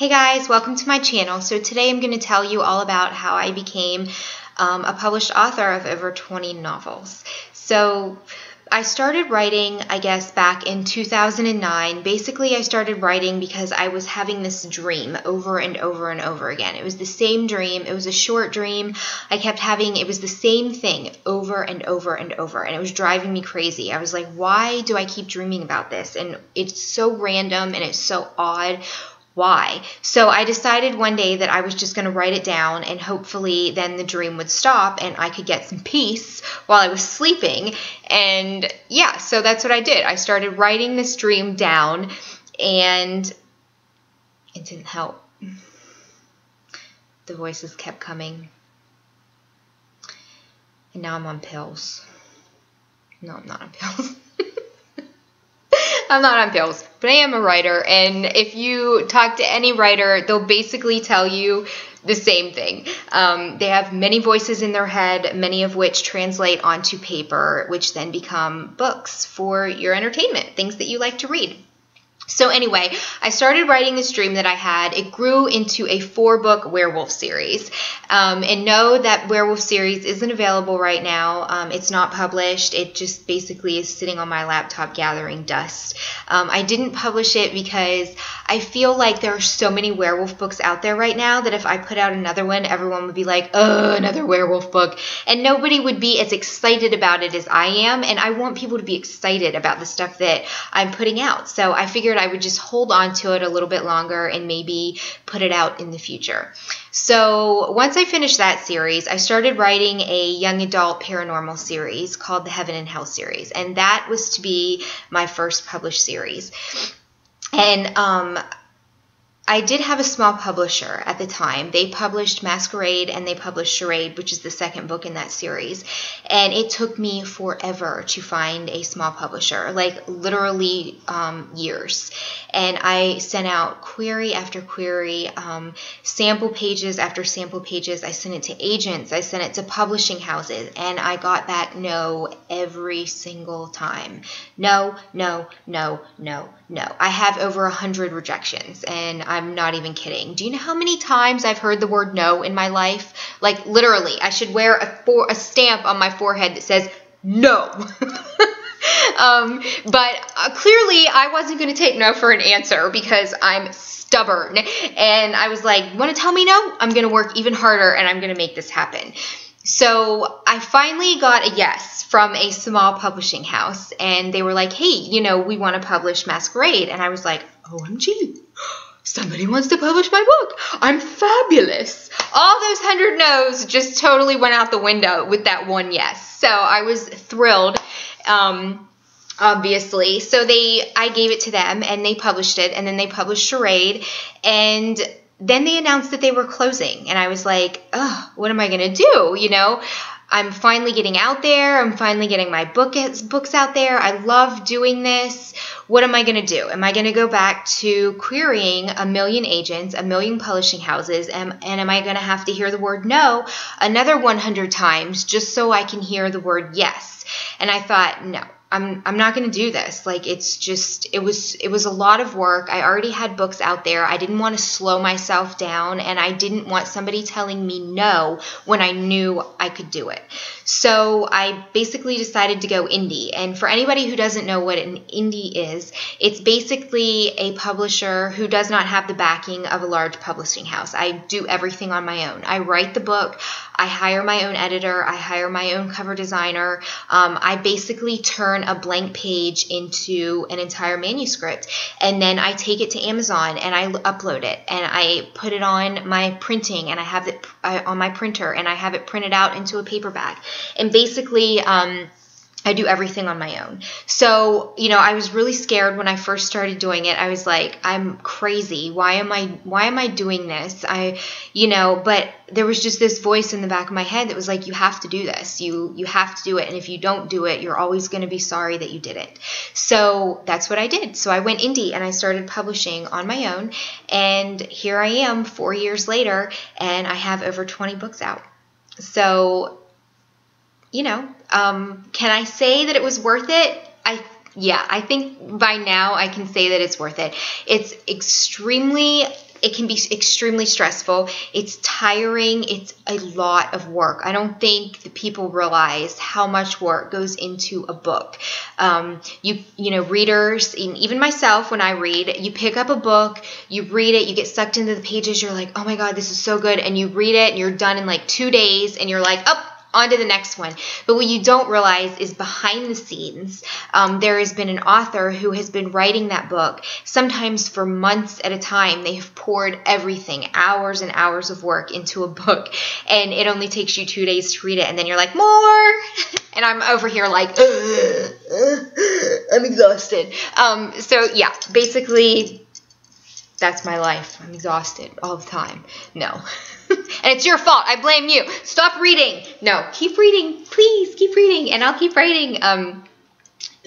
Hey guys, welcome to my channel. So today I'm going to tell you all about how I became a published author of over 20 novels. So I started writing, I guess, back in 2009. Basically, I started writing because I was having this dream over and over and over again. It was the same dream. It was a short dream. I kept having, it was the same thing over and over and over, and it was driving me crazy. I was like, why do I keep dreaming about this? And it's so random and it's so odd. Why? So I decided one day that I was just going to write it down, and hopefully then the dream would stop and I could get some peace while I was sleeping. And yeah, so that's what I did. I started writing this dream down, and it didn't help. The voices kept coming. And now I'm on pills. No, I'm not on pills. I'm not on pills, but I am a writer, and if you talk to any writer, they'll basically tell you the same thing. They have many voices in their head, many of which translate onto paper, which then become books for your entertainment, things that you like to read. So anyway, I started writing this dream that I had. It grew into a 4-book werewolf series. And no, that werewolf series isn't available right now. It's not published. It just basically is sitting on my laptop gathering dust. I didn't publish it because I feel like there are so many werewolf books out there right now that if I put out another one, everyone would be like, oh, another werewolf book. And nobody would be as excited about it as I am. And I want people to be excited about the stuff that I'm putting out. So I figured I would just hold on to it a little bit longer and maybe put it out in the future. So once I finished that series, I started writing a young adult paranormal series called the Heaven and Hell series. And that was to be my first published series. And I did have a small publisher at the time. They published Masquerade and they published Charade, which is the second book in that series. And it took me forever to find a small publisher, like literally years. And I sent out query after query, sample pages after sample pages. I sent it to agents. I sent it to publishing houses. And I got back no every single time. No, no, no, no, no. I have over 100 rejections, and I'm not even kidding. Do you know how many times I've heard the word no in my life? Like literally, I should wear a stamp on my forehead that says no. But clearly I wasn't going to take no for an answer because I'm stubborn. And I was like, you want to tell me no? I'm going to work even harder and I'm going to make this happen. So I finally got a yes from a small publishing house, and they were like, hey, you know, we want to publish Masquerade. And I was like, OMG, somebody wants to publish my book. I'm fabulous. All those 100 no's just totally went out the window with that one yes. So I was thrilled, obviously. So I gave it to them and they published it, and then they published Charade, and then they announced that they were closing, and I was like, oh, what am I going to do? You know, I'm finally getting out there. I'm finally getting my books out there. I love doing this. What am I going to do? Am I going to go back to querying a million agents, a million publishing houses, and am I going to have to hear the word no another 100 times just so I can hear the word yes? And I thought, no. I'm not going to do this. Like, it's just, it was a lot of work. I already had books out there. I didn't want to slow myself down, and I didn't want somebody telling me no when I knew I could do it. So I basically decided to go indie. And for anybody who doesn't know what an indie is, it's basically a publisher who does not have the backing of a large publishing house. I do everything on my own. I write the book. I hire my own editor. I hire my own cover designer. I basically turn a blank page into an entire manuscript, and then I take it to Amazon and I upload it and I put it on my printing, and I have it on my printer, and I have it printed out into a paperback. And basically, I do everything on my own. So, you know, I was really scared when I first started doing it. I was like, I'm crazy. Why am I doing this? But there was just this voice in the back of my head that was like, you have to do this. You have to do it. And if you don't do it, you're always going to be sorry that you didn't. So that's what I did. So I went indie and I started publishing on my own. And here I am 4 years later, and I have over 20 books out. So, you know, can I say that it was worth it? I think by now I can say that it's worth it. It's extremely it can be extremely stressful. It's tiring. It's a lot of work. I don't think the people realize how much work goes into a book. You know, readers, and even myself, when I read, you pick up a book, you read it, you get sucked into the pages. You're like, oh my God, this is so good. And you read it and you're done in like 2 days and you're like, oh, on to the next one. But what you don't realize is behind the scenes, there has been an author who has been writing that book, sometimes for months at a time. They have poured everything, hours and hours of work into a book, and it only takes you 2 days to read it, and then you're like, more! And I'm over here like, I'm exhausted. So yeah, basically, that's my life. I'm exhausted all the time. No. And it's your fault. I blame you. Stop reading. No, keep reading. Please keep reading, and I'll keep writing.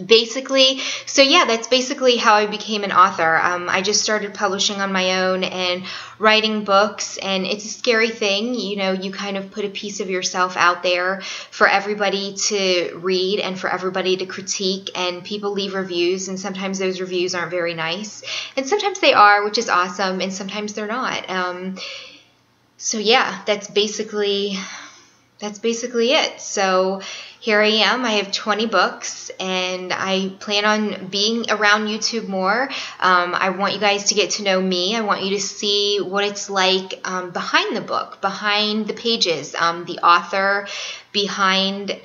Basically, so yeah, that's basically how I became an author. I just started publishing on my own and writing books, and it's a scary thing. You know, you kind of put a piece of yourself out there for everybody to read and for everybody to critique, and people leave reviews, and sometimes those reviews aren't very nice, and sometimes they are, which is awesome, and sometimes they're not. So yeah, that's basically it. So here I am. I have 20 books, and I plan on being around YouTube more. I want you guys to get to know me. I want you to see what it's like behind the book, behind the pages, the author behind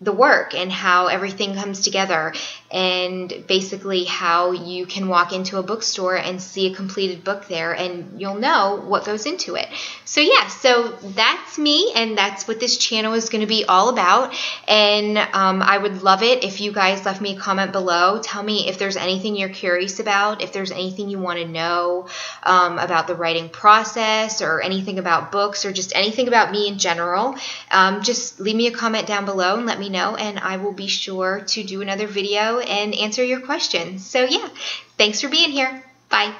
the work, and how everything comes together, and basically how you can walk into a bookstore and see a completed book there, and you'll know what goes into it. So yeah, so that's me, and that's what this channel is going to be all about. And I would love it if you guys left me a comment below. Tell me if there's anything you're curious about, if there's anything you want to know about the writing process, or anything about books, or just anything about me in general. Just leave me a comment down below and let me know, and I will be sure to do another video and answer your questions. So yeah, thanks for being here. Bye.